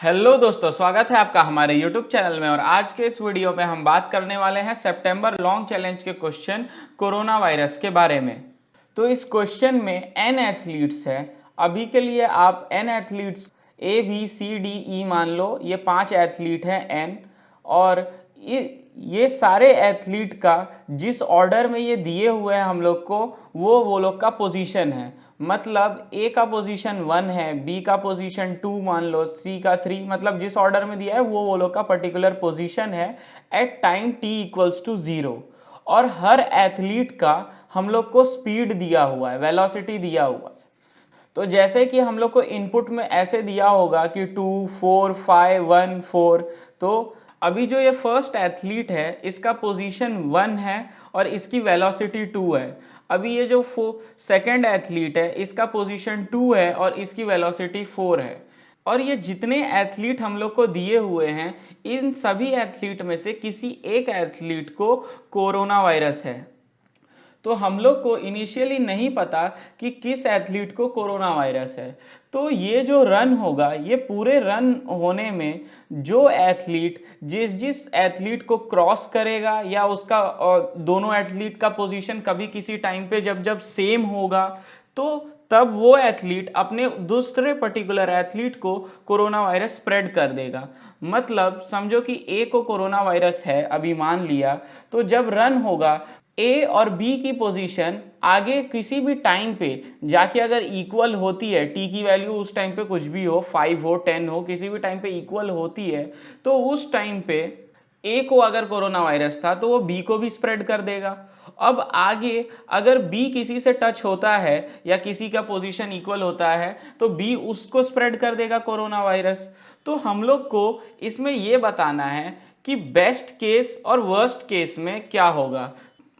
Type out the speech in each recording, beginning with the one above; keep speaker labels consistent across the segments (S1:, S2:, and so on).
S1: Hello दोस्तों, स्वागत है आपका हमारे YouTube चैनल में। और आज के इस वीडियो में हम बात करने वाले हैं सितंबर लॉन्ग चैलेंज के क्वेश्चन कोरोना वायरस के बारे में। तो इस क्वेश्चन में n एथलीट्स है। अभी के लिए आप n एथलीट्स ABCDE मान लो, ये 5 एथलीट हैं n। और ये सारे एथलीट का जिस ऑर्डर में ये दिए हुए हैं हम लोग को, वो लोग का पोजीशन है। मतलब ए का पोजीशन 1 है, बी का पोजीशन 2 मान लो, सी का 3, मतलब जिस ऑर्डर में दिया है वो लोग का पर्टिकुलर पोजीशन है at time t equals to 0। और हर एथलीट का हम लोग को स्पीड दिया हुआ है, वेलोसिटी दिया हुआ है। तो जैसे कि हम लोग को इनपुट में ऐसे दिया होगा कि 2 4 5 1 4। तो अभी जो ये फर्स्ट एथलीट है इसका पोजीशन 1 है और इसकी वेलोसिटी 2 है। अभी ये जो सेकंड एथलीट है इसका पोजीशन 2 है और इसकी वेलोसिटी 4 है। और ये जितने एथलीट हम लोग को दिए हुए हैं, इन सभी एथलीट में से किसी एक एथलीट को कोरोना वायरस है। तो हम लोग को इनिशियली नहीं पता कि किस एथलीट को कोरोना वायरस है। तो ये जो रन होगा, ये पूरे रन होने में जो एथलीट जिस जिस एथलीट को क्रॉस करेगा या उसका दोनों एथलीट का पोजीशन कभी किसी टाइम पे जब जब सेम होगा, तो तब वो एथलीट अपने दूसरे पर्टिकुलर एथलीट को कोरोना वायरस स्प्रेड कर देगा। मतलब समझो कि ए को कोरोना वायरस है, अभी मान लिया। तो जब रन होगा, ए और बी की पोजीशन आगे किसी भी टाइम पे जाके अगर इक्वल होती है, टी की वैल्यू उस टाइम पे कुछ भी हो, 5 हो 10 हो, किसी भी टाइम पे इक्वल होती है, तो उस टाइम पे ए को अगर कोरोना वायरस था तो वो बी को भी स्प्रेड कर देगा। अब आगे अगर बी किसी से टच होता है या किसी का पोजीशन इक्वल होता है तो बी उसको स्प्रेड कर देगा कोरोना वायरस। तो हम लोग को इसमें यह बताना है कि बेस्ट केस और वर्स्ट केस में क्या होगा।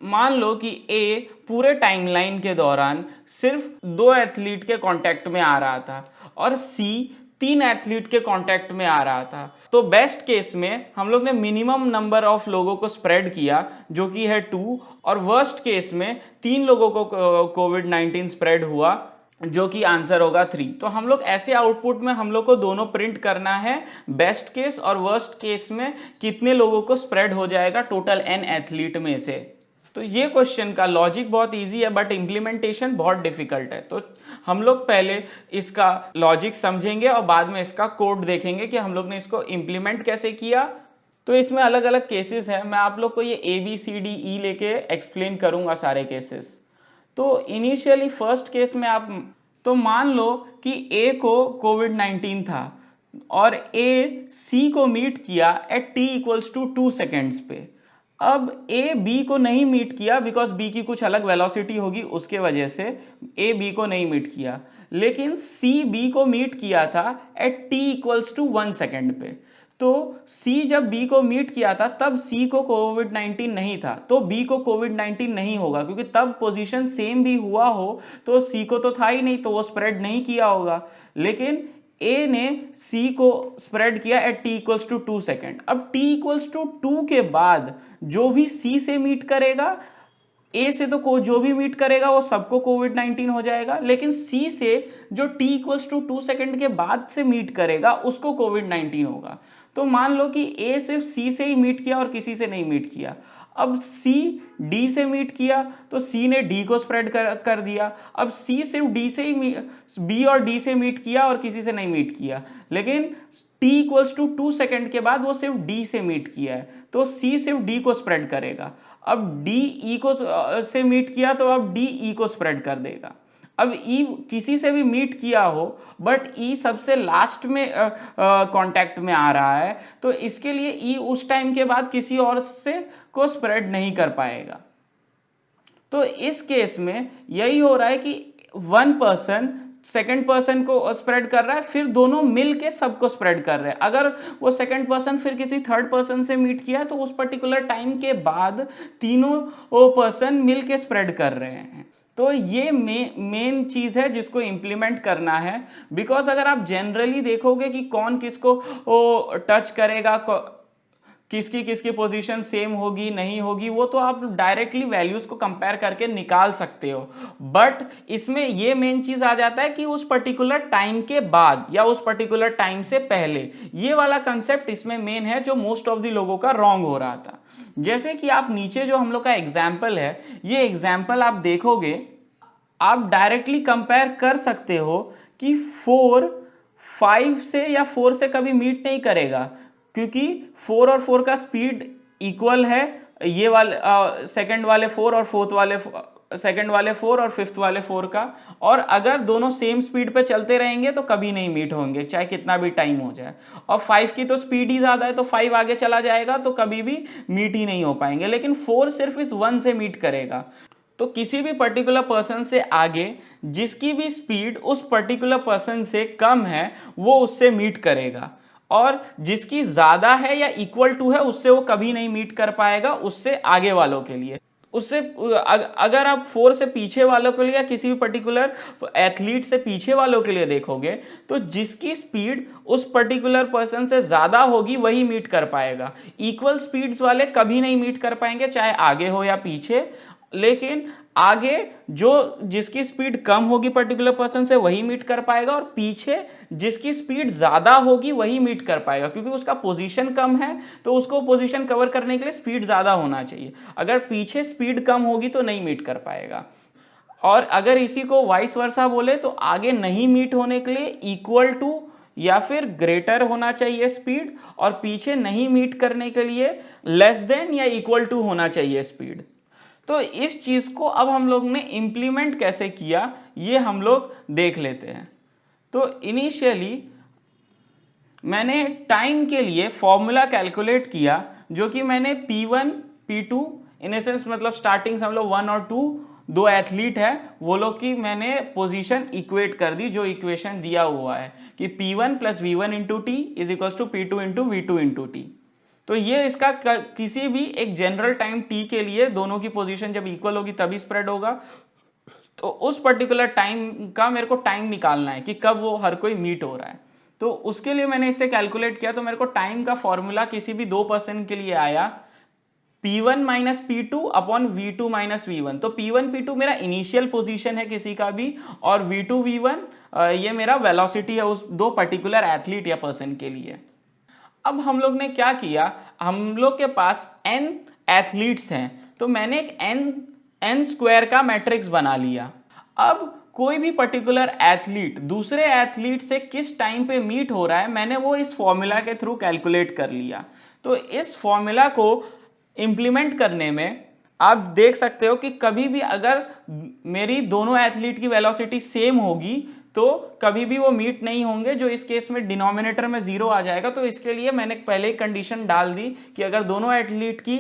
S1: मान लो कि ए पूरे टाइमलाइन के दौरान सिर्फ 2 एथलीट के कांटेक्ट में आ रहा था और सी 3 एथलीट के कांटेक्ट में आ रहा था। तो बेस्ट केस में हम लोग ने मिनिमम नंबर ऑफ लोगों को स्प्रेड किया जो कि है 2, और वर्स्ट केस में 3 लोगों को कोविड-19 स्प्रेड हुआ जो कि आंसर होगा 3। तो हम लोग ऐसे आउटपुट में हम लोग को दोनों प्रिंट करना है, बेस्ट केस और वर्स्ट केस में कितने लोगों को स्प्रेड हो जाएगा टोटल n एथलीट में से। तो ये क्वेश्चन का लॉजिक बहुत इजी है बट इंप्लीमेंटेशन बहुत डिफिकल्ट है। तो हम लोग पहले इसका लॉजिक समझेंगे और बाद में इसका कोड देखेंगे कि हम लोग ने इसको इंप्लीमेंट कैसे किया। तो इसमें अलग अलग केसेस हैं, मैं आप लोग को ये ABCDE लेके एक्सप्लेन करूंगा सारे केसेस। तो इनिशियली फर्स्ट केस में आप तो मान लो कि ए को कोविड-19 था और ए सी को मीट किया at t equals to 2 seconds पे। अब ए बी को नहीं मीट किया बिकॉज बी की कुछ अलग वेलोसिटी होगी, उसके वजह से ए बी को नहीं मीट किया। लेकिन सी बी को मीट किया था at t equals to 1 second पे। तो सी जब बी को मीट किया था तब सी को कोविड-19 नहीं था, तो बी को कोविड-19 नहीं होगा क्योंकि तब पोजीशन सेम भी हुआ हो तो सी को तो था ही नहीं, तो वो स्प्रेड नहीं किया होगा। लेकिन ए ने सी को स्प्रेड किया at T equals to 2 second. अब टी इक्वल्स टू 2 के बाद जो भी सी से मीट करेगा, ए से तो जो भी मीट करेगा वो सबको कोविड-19 हो जाएगा, लेकिन सी से जो t इक्वल्स टू 2 सेकेंड के बाद से मीट करेगा उसको कोविड-19 होगा। तो मान लो कि ए सिर्फ सी से ही मीट किया और किसी से नहीं मीट किया। अब सी डी से मीट किया तो सी ने डी को स्प्रेड कर दिया। अब सी सिर्फ डी से ही बी और डी से मीट किया और किसी से नहीं मीट किया, लेकिन t इक्वल्स टू 2 सेकेंड के बाद वो सिर्फ d से मीट किया है तो c सिर्फ d को स्प्रेड करेगा। अब d e को से मीट किया तो अब d e को स्प्रेड कर देगा। अब e किसी से भी मीट किया हो बट e सबसे लास्ट में कांटेक्ट में आ रहा है, तो इसके लिए e उस टाइम के बाद किसी और से को स्प्रेड नहीं कर पाएगा। तो इस केस में यही हो रहा है कि वन पर्सन सेकंड पर्सन को स्प्रेड कर रहा है, फिर दोनों मिल के सबको स्प्रेड कर रहे हैं। अगर वो सेकंड पर्सन फिर किसी थर्ड पर्सन से मीट किया तो उस पर्टिकुलर टाइम के बाद तीनों वो पर्सन मिल के स्प्रेड कर रहे हैं। तो ये मेन चीज है जिसको इंप्लीमेंट करना है। बिकॉज अगर आप जनरली देखोगे कि कौन किसको टच करेगा, किसकी किसकी पोजीशन सेम होगी नहीं होगी, वो तो आप डायरेक्टली वैल्यूज को कंपेयर करके निकाल सकते हो। बट इसमें ये मेन चीज आ जाता है कि उस पर्टिकुलर टाइम के बाद या उस पर्टिकुलर टाइम से पहले, ये वाला कंसेप्ट इसमें मेन है जो मोस्ट ऑफ द लोगों का रॉन्ग हो रहा था। जैसे कि आप नीचे जो हम लोग का एग्जाम्पल है, ये एग्जाम्पल आप देखोगे, आप डायरेक्टली कंपेयर कर सकते हो कि 4 5 से या 4 से कभी मीट नहीं करेगा, क्योंकि 4 और 4 का स्पीड इक्वल है। ये वाले सेकंड वाले 4 और फोर्थ वाले सेकंड वाले 4 और फिफ्थ वाले 4 का, और अगर दोनों सेम स्पीड पे चलते रहेंगे तो कभी नहीं मीट होंगे, चाहे कितना भी टाइम हो जाए। और 5 की तो स्पीड ही ज्यादा है, तो 5 आगे चला जाएगा तो कभी भी मीट ही नहीं हो पाएंगे, लेकिन 4 सिर्फ इस 1 से मीट करेगा। तो किसी भी पर्टिकुलर पर्सन से आगे जिसकी भी स्पीड उस पर्टिकुलर पर्सन से कम है वो उससे मीट करेगा, और जिसकी ज्यादा है या इक्वल टू है उससे वो कभी नहीं मीट कर पाएगा, उससे आगे वालों के लिए। उससे अगर आप 4 से पीछे वालों के लिए या किसी भी पर्टिकुलर एथलीट से पीछे वालों के लिए देखोगे, तो जिसकी स्पीड उस पर्टिकुलर पर्सन से ज्यादा होगी वही मीट कर पाएगा। इक्वल स्पीड्स वाले कभी नहीं मीट कर पाएंगे, चाहे आगे हो या पीछे। लेकिन आगे जो जिसकी स्पीड कम होगी पर्टिकुलर पर्सन से वही मीट कर पाएगा, और पीछे जिसकी स्पीड ज्यादा होगी वही मीट कर पाएगा, क्योंकि उसका पोजीशन कम है तो उसको पोजीशन कवर करने के लिए स्पीड ज्यादा होना चाहिए। अगर पीछे स्पीड कम होगी तो नहीं मीट कर पाएगा। और अगर इसी को वाइस वर्सा बोले तो आगे नहीं मीट होने के लिए इक्वल टू या फिर ग्रेटर होना चाहिए स्पीड, और पीछे नहीं मीट करने के लिए लेस देन या इक्वल टू होना चाहिए स्पीड। तो इस चीज को अब हम लोग ने इंप्लीमेंट कैसे किया ये हम लोग देख लेते हैं। तो इनिशियली मैंने टाइम के लिए फॉर्मूला कैलकुलेट किया, जो कि मैंने P1 P2 इन एसेंस मतलब स्टार्टिंग से हम लोग 1 और 2 दो एथलीट है वो लोग की मैंने पोजीशन इक्वेट कर दी, जो इक्वेशन दिया हुआ है कि P1 plus V1 into T is equal to P2 into V2 into T. तो ये इसका किसी भी एक जनरल टाइम t के लिए दोनों की पोजीशन जब इक्वल होगी तभी स्प्रेड होगा। तो उस पर्टिकुलर टाइम का मेरे को टाइम निकालना है कि कब वो हर कोई मीट हो रहा है। तो उसके लिए मैंने इससे कैलकुलेट किया, तो मेरे को टाइम का फॉर्मूला किसी भी दो पर्सन के लिए आया P1 minus P two upon V2 minus V1। तो P1 P2 मेरा इनिशियल पोजीशन है किसी का भी, और V2 V1 ये मेरा वेलोसिटी है उस दो पर्टिकुलर एथलीट या पर्सन के लिए। अब हम लोग ने क्या किया, हम लोग के पास n एथलीट्स हैं, तो मैंने एक n स्क्वायर का मैट्रिक्स बना लिया। अब कोई भी पर्टिकुलर एथलीट दूसरे एथलीट से किस टाइम पे मीट हो रहा है मैंने वो इस फॉर्मूला के थ्रू कैलकुलेट कर लिया। तो इस फॉर्मूला को इंप्लीमेंट करने में आप देख सकते हो कि कभी भी अगर मेरी दोनों एथलीट की वेलोसिटी सेम होगी तो कभी भी वो मीट नहीं होंगे, जो इस केस में डिनोमिनेटर में 0 आ जाएगा। तो इसके लिए मैंने पहले ही कंडीशन डाल दी कि अगर दोनों एथलीट की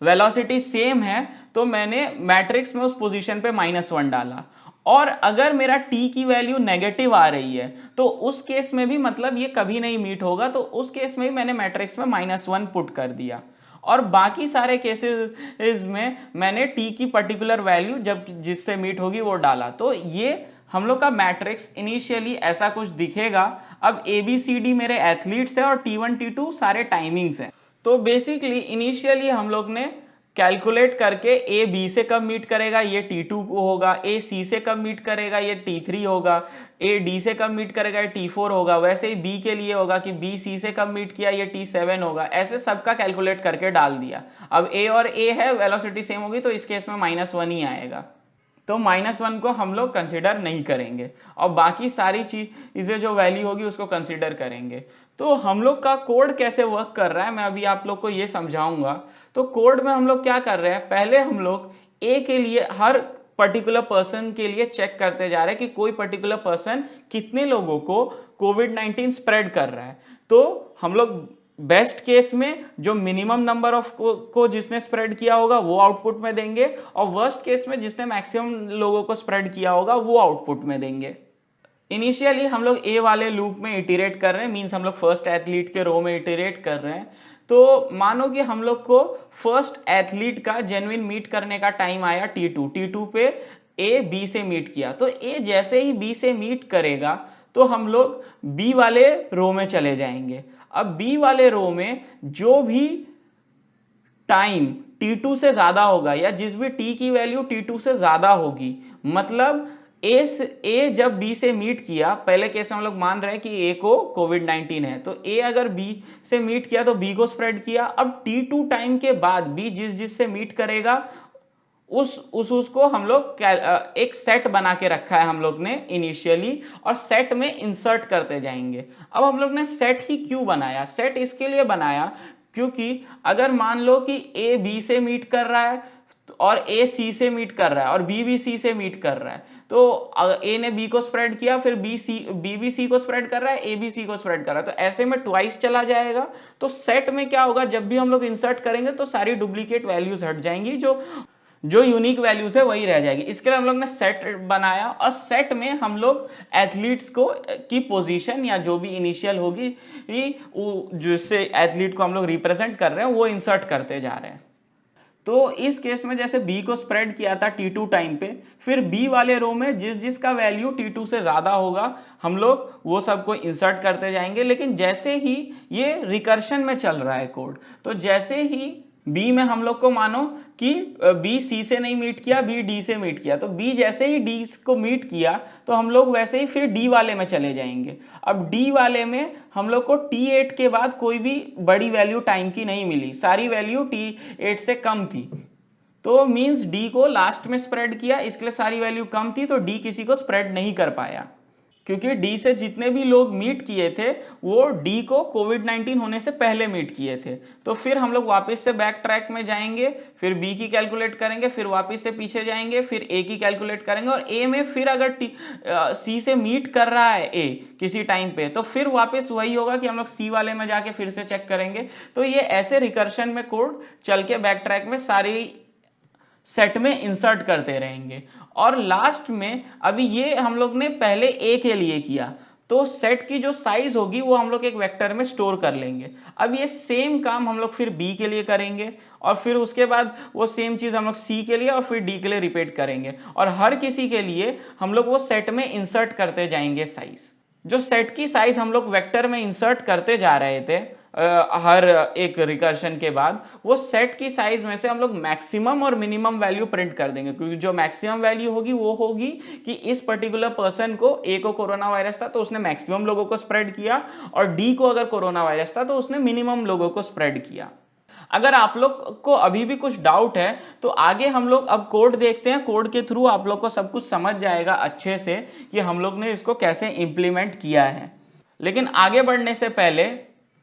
S1: वेलोसिटी सेम है तो मैंने मैट्रिक्स में उस पोजीशन पे -1 डाला। और अगर मेरा t की वैल्यू नेगेटिव आ रही है तो उस केस में भी मतलब ये कभी नहीं मीट होगा, तो उस केस में भी मैंने मैट्रिक्स में -1 पुट कर दिया। और बाकी सारे केसेस में मैंने t की पर्टिकुलर वैल्यू जब जिससे मीट होगी वो डाला। तो ये हम लोग का मैट्रिक्स इनिशियली ऐसा कुछ दिखेगा। अब ABCD मेरे एथलीट्स है और T1 T2 सारे टाइमिंग्स हैं। तो बेसिकली इनिशियली हम लोग ने कैलकुलेट करके A B से कब मीट करेगा ये T2 को होगा, A C से कब मीट करेगा ये T3 होगा, A D से कब मीट करेगा ये T4 होगा। वैसे ही B के लिए होगा कि B C से कब मीट किया ये T7 होगा। ऐसे सबका कैलकुलेट करके डाल दिया। अब A और A है, वेलोसिटी सेम होगी तो इस केस में -1 ही आएगा, तो -1 को हम लोग कंसिडर नहीं करेंगे और बाकी सारी चीजें जो वैल्यू होगी उसको कंसिडर करेंगे। तो हम लोग का कोड कैसे वर्क कर रहा है मैं अभी आप लोग को ये समझाऊंगा। तो कोड में हम लोग क्या कर रहे हैं, पहले हम लोग ए के लिए हर पर्टिकुलर पर्सन के लिए चेक करते जा रहे हैं कि कोई पर्टिकुलर पर्सन कितने लोगों को कोविड-19 स्प्रेड कर रहा है। तो हम लोग बेस्ट केस में जो मिनिमम नंबर ऑफ को जिसने स्प्रेड किया होगा वो आउटपुट में देंगे, और वर्स्ट केस में जिसने मैक्सिमम लोगों को स्प्रेड किया होगा वो आउटपुट में देंगे। इनिशियली हम लोग ए वाले लूप में इटरेट कर रहे हैं, मींस हम लोग फर्स्ट एथलीट के रो में इटरेट कर रहे हैं। तो मानो कि हम लोग को फर्स्ट एथलीट का जेन्युइन मीट करने का टाइम आया T2 पे ए बी से मीट किया। तो ए जैसे ही बी से मीट करेगा तो हम लोग बी वाले रो में चले जाएंगे। अब बी वाले रो में जो भी टाइम T2 से ज़्यादा होगा या जिस भी T की वैल्यू T2 से ज़्यादा होगी, मतलब ए जब बी से मीट किया, पहले केस में हम लोग मान रहे हैं कि ए को कोविड-19 है, तो ए अगर बी से मीट किया तो बी को स्प्रेड किया। अब T2 टाइम के बाद बी जिस से मीट करेगा उसको हम लोग एक सेट बना के रखा है हम लोग ने इनिशियली, और सेट में इंसर्ट करते जाएंगे। अब हम लोग ने सेट ही क्यों बनाया? सेट इसके लिए बनाया क्योंकि अगर मान लो कि ए बी से मीट कर रहा है और ए सी से मीट कर रहा है और बी भी सी से मीट कर रहा है, तो ए ने बी को स्प्रेड किया, फिर बी भी सी को स्प्रेड कर रहा है, ए बी सी को स्प्रेड कर रहा है, तो ऐसे में ट्वाइस चला जाएगा। तो सेट में क्या होगा, जब भी हम लोग इंसर्ट करेंगे तो सारी डुप्लीकेट वैल्यूज हट जाएंगी, जो यूनिक वैल्यूज है वही रह जाएगी। इसके लिए हम लोग ने सेट बनाया, और सेट में हम लोग एथलीट्स को की पोजीशन या जो भी इनिशियल होगी जिससे एथलीट को हम लोग रिप्रेजेंट कर रहे हैं वो इंसर्ट करते जा रहे हैं। तो इस केस में जैसे बी को स्प्रेड किया था T2 टाइम पे, फिर बी वाले रो में जिसका वैल्यू T2 से ज़्यादा होगा हम लोग वो सबको इंसर्ट करते जाएंगे। लेकिन जैसे ही ये रिकर्शन में चल रहा है कोड, तो जैसे ही बी में हम लोग को मानो कि बी सी से नहीं मीट किया, बी डी से मीट किया, तो बी जैसे ही डी को मीट किया तो हम लोग वैसे ही फिर डी वाले में चले जाएंगे। अब डी वाले में हम लोग को T8 के बाद कोई भी बड़ी वैल्यू टाइम की नहीं मिली, सारी वैल्यू T8 से कम थी, तो मींस डी को लास्ट में स्प्रेड किया, इसके लिए सारी वैल्यू कम थी, तो डी किसी को स्प्रेड नहीं कर पाया, क्योंकि डी से जितने भी लोग मीट किए थे वो डी को कोविड-19 होने से पहले मीट किए थे। तो फिर हम लोग वापस से बैक ट्रैक में जाएंगे, फिर बी की कैलकुलेट करेंगे, फिर वापस से पीछे जाएंगे, फिर ए की कैलकुलेट करेंगे, और ए में फिर अगर सी से मीट कर रहा है ए किसी टाइम पे, तो फिर वापस वही होगा कि हम लोग सी वाले में जाके फिर से चेक करेंगे। तो ये ऐसे रिकर्शन में कोड चल के बैक ट्रैक में सारी सेट में इंसर्ट करते रहेंगे। और लास्ट में अभी ये हम लोग ने पहले ए के लिए किया, तो सेट की जो साइज होगी वो हम लोग एक वेक्टर में स्टोर कर लेंगे। अब ये सेम काम हम लोग फिर बी के लिए करेंगे, और फिर उसके बाद वो सेम चीज हम लोग सी के लिए और फिर डी के लिए रिपीट करेंगे, और हर किसी के लिए हम लोग वो सेट में इंसर्ट करते जाएंगे साइज। जो सेट की साइज हम लोग वेक्टर में इंसर्ट करते जा रहे थे हर एक रिकर्शन के बाद, वो सेट की साइज में से हम लोग मैक्सिमम और मिनिमम वैल्यू प्रिंट कर देंगे, क्योंकि जो मैक्सिमम वैल्यू होगी वो होगी कि इस पर्टिकुलर पर्सन को ए को कोरोना वायरस था तो उसने मैक्सिमम लोगों को स्प्रेड किया, और डी को अगर कोरोना वायरस था तो उसने मिनिमम लोगों को स्प्रेड किया। अगर आप लोग को अभी भी कुछ डाउट है तो आगे हम लोग अब कोड देखते हैं, कोड के थ्रू आप लोग को सब कुछ समझ जाएगा अच्छे से कि हम लोग ने इसको कैसे इंप्लीमेंट किया है। लेकिन आगे बढ़ने से पहले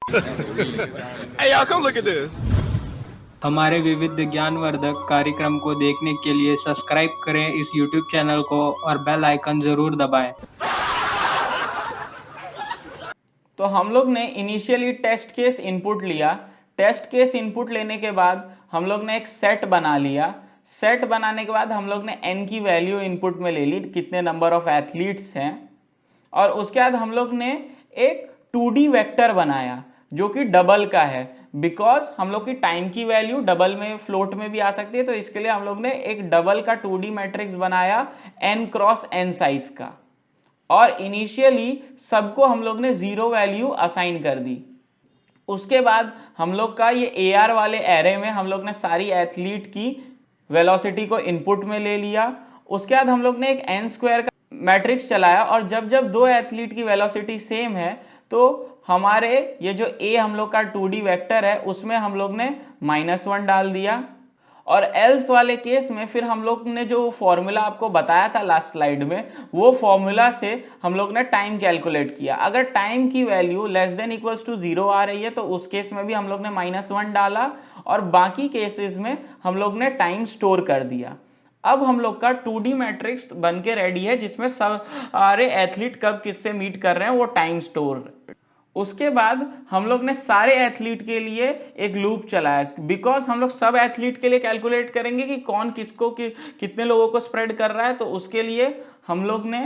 S2: Hey y'all, come look at this.
S3: हमारे विविध ज्ञानवर्धक कार्यक्रम को देखने के लिए सब्सक्राइब करें इस YouTube चैनल को और बेल आइकन जरूर दबाएं।
S1: तो हम लोग ने इनिशियली टेस्ट केस इनपुट लिया, टेस्ट केस इनपुट लेने के बाद हम लोग ने एक सेट बना लिया, सेट बनाने के बाद हम लोग ने n की वैल्यू इनपुट में ले ली, कितने नंबर ऑफ एथलीट्स हैं, और उसके बाद हम लोग ने एक 2D वेक्टर बनाया जो कि डबल का है, बिकॉज हम लोग की टाइम की वैल्यू डबल में फ्लोट में भी आ सकती है, तो इसके लिए हम लोग ने एक डबल का 2D मैट्रिक्स बनाया n क्रॉस n साइज का, और इनिशियली सबको हम लोग ने 0 वैल्यू असाइन कर दी। उसके बाद हम लोग का ये AR वाले एरे में हम लोग ने सारी एथलीट की वेलोसिटी को इनपुट में ले लिया। उसके बाद हम लोग ने एक n स्क्वायर का मैट्रिक्स चलाया, और जब जब दो एथलीट की वेलोसिटी सेम है तो हमारे ये जो A हम लोग का 2D वेक्टर है उसमें हम लोग ने -1 डाल दिया। और एल्स वाले केस में फिर हम लोग ने जो फॉर्मूला आपको बताया था लास्ट स्लाइड में, वो फॉर्मूला से हम लोग ने टाइम कैलकुलेट किया। अगर टाइम की value less than equals to 0 आ रही है तो उस केस में भी हम लोग ने -1 डाला, और बाकी केसेस में हम लोग ने टाइम स्टोर कर दिया। अब हम लोग का 2D मैट्रिक्स बन के रेडी है जिसमें सारे एथलीट कब किससे मीट कर रहे हैं वो टाइम स्टोर। उसके बाद हम लोग ने सारे एथलीट के लिए एक लूप चलाया, बिकॉज हम लोग सब एथलीट के लिए कैलकुलेट करेंगे कि कौन किसको कितने लोगों को स्प्रेड कर रहा है, तो उसके लिए हम लोग ने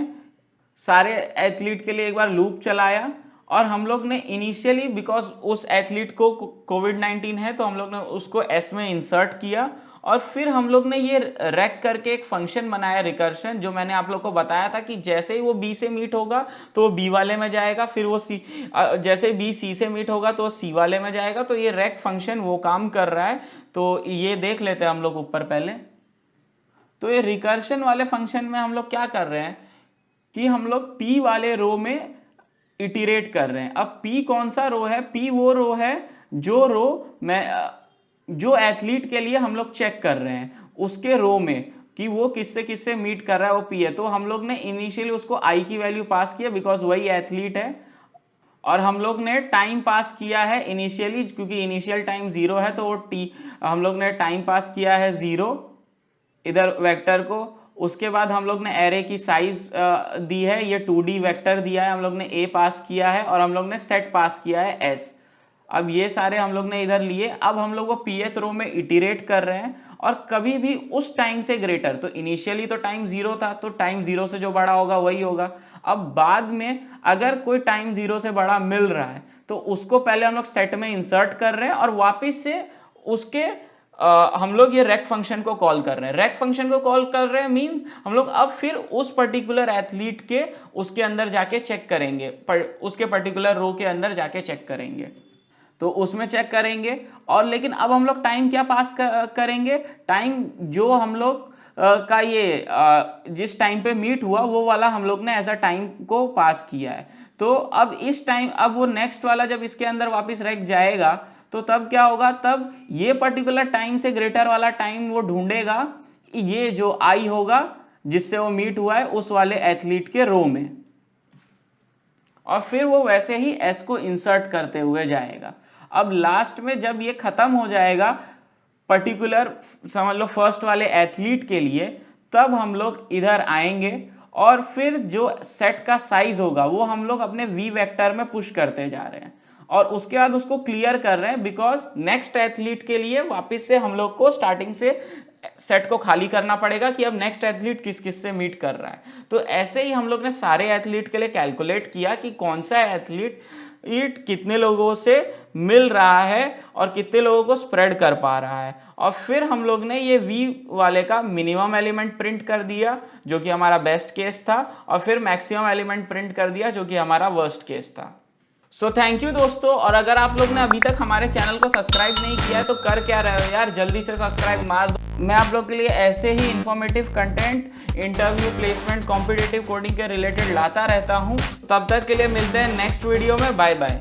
S1: सारे एथलीट के लिए एक बार लूप चलाया। और हम लोग ने इनिशियली बिकॉज उस एथलीट को कोविड-19 है तो हम लोग ने उसको S में इंसर्ट किया, और फिर हम लोग ने ये रेक करके एक फंक्शन बनाया रिकर्शन, जो मैंने आप लोग को बताया था कि जैसे ही वो बी से मीट होगा तो वो बी वाले में जाएगा, फिर वो सी जैसे बी सी से मीट होगा तो वो सी वाले में जाएगा। तो ये रेक फंक्शन वो काम कर रहा है। तो ये देख लेते हैं हम लोग ऊपर पहले। तो ये रिकर्शन वाले फंक्शन में हम लोग क्या कर रहे हैं कि हम लोग P वाले रो में इटरेट कर रहे हैं। अब P कौन सा रो है? P वो रो है जो एथलीट के लिए हम लोग चेक कर रहे हैं, उसके रो में कि वो किससे किससे मीट कर रहा है, वो P है। तो हम लोग ने इनिशियली उसको I की वैल्यू पास किया बिकॉज वही एथलीट है, और हम लोग ने टाइम पास किया है इनिशियली, क्योंकि इनिशियल टाइम 0 है तो वो हम लोग ने टाइम पास किया है 0 इधर वेक्टर को। उसके बाद हम लोग ने एरे की साइज दी है, ये 2D वेक्टर दिया है, हम लोग ने A पास किया है, और हम लोग ने सेट पास किया है S। अब ये सारे हम लोग ने इधर लिए। अब हम लोग वो pth रो में इटरेट कर रहे हैं, और कभी भी उस टाइम से ग्रेटर, तो इनिशियली तो टाइम 0 था तो टाइम 0 से जो बड़ा होगा वही होगा। अब बाद में अगर कोई टाइम 0 से बड़ा मिल रहा है तो उसको पहले हम लोग सेट में इंसर्ट कर रहे हैं, और वापस से उसके हम लोग ये रेक फंक्शन को कॉल कर रहे हैं। रेक फंक्शन को कॉल कर रहे हैं मींस हम लोग अब फिर उस पर्टिकुलर एथलीट के उसके अंदर जाके चेक करेंगे, उसके पर्टिकुलर रो के अंदर जाके चेक करेंगे, तो उसमें चेक करेंगे। और लेकिन अब हम लोग टाइम क्या पास करेंगे? टाइम जो हम लोग का ये जिस टाइम पे मीट हुआ वो वाला हम लोग ने एज अ टाइम को पास किया है। तो अब इस टाइम, अब वो नेक्स्ट वाला जब इसके अंदर वापस रेक जाएगा तो तब क्या होगा? तब ये पर्टिकुलर टाइम से ग्रेटर वाला टाइम वो ढूंढेगा, ये जो आई होगा जिससे वो मीट हुआ है उस वाले एथलीट के रो में, और फिर वो वैसे ही S को इंसर्ट करते हुए जाएगा। अब लास्ट में जब ये खत्म हो जाएगा पर्टिकुलर, समझ लो फर्स्ट वाले एथलीट के लिए, तब हम लोग इधर आएंगे और फिर जो सेट का साइज होगा वो हम लोग अपने V वेक्टर में पुश करते जा रहे हैं, और उसके बाद उसको क्लियर कर रहे हैं बिकॉज नेक्स्ट एथलीट के लिए वापस से हम लोग को स्टार्टिंग से सेट को खाली करना पड़ेगा कि अब नेक्स्ट एथलीट किस किस से मीट कर रहा है। तो ऐसे ही हम लोग ने सारे एथलीट के लिए कैलकुलेट किया कि कौन सा एथलीट कितने लोगों से मिल रहा है और कितने लोगों को स्प्रेड कर पा रहा है, और फिर हम लोग ने ये V वाले का मिनिमम एलिमेंट प्रिंट कर दिया जो कि हमारा बेस्ट केस था, और फिर मैक्सिमम एलिमेंट प्रिंट कर दिया जो कि हमारा वर्स्ट केस था। सो थैंक यू दोस्तों, और अगर आप लोग ने अभी तक हमारे चैनल को सब्सक्राइब नहीं किया है तो कर क्या रहे हो यार, जल्दी से सब्सक्राइब मार दो। मैं आप लोग के लिए ऐसे ही informative content, interview, placement, competitive coding के रिलेटेड लाता रहता हूँ। तब तक के लिए मिलते हैं नेक्स्ट वीडियो में। Bye bye.